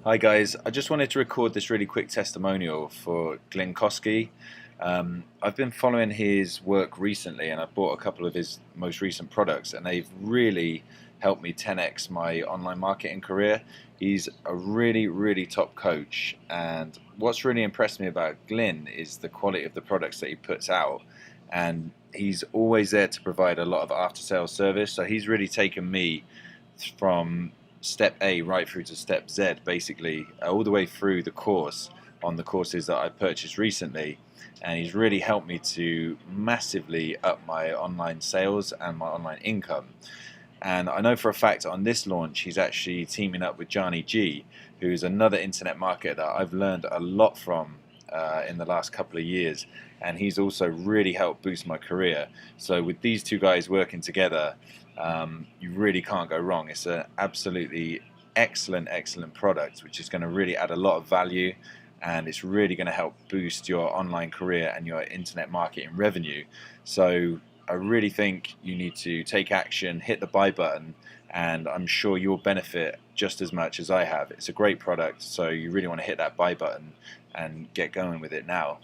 Hi guys, I just wanted to record this really quick testimonial for Glynn. I've been following his work recently and I've bought a couple of his most recent products and they've really helped me 10x my online marketing career. He's a really top coach, and what's really impressed me about Glynn is the quality of the products that he puts out, and he's always there to provide a lot of after sales service. So he's really taken me from step A right through to step Z, basically all the way through the course on the courses that I purchased recently, and he's really helped me to massively up my online sales and my online income. And I know for a fact on this launch he's actually teaming up with Johnny G, who is another internet marketer that I've learned a lot from in the last couple of years, and he's also really helped boost my career. So with these two guys working together, you really can't go wrong. It's an absolutely excellent product which is going to really add a lot of value, and it's really going to help boost your online career and your internet marketing revenue. So I really think you need to take action, hit the buy button, and I'm sure you'll benefit just as much as I have. It's a great product, so you really want to hit that buy button and get going with it now.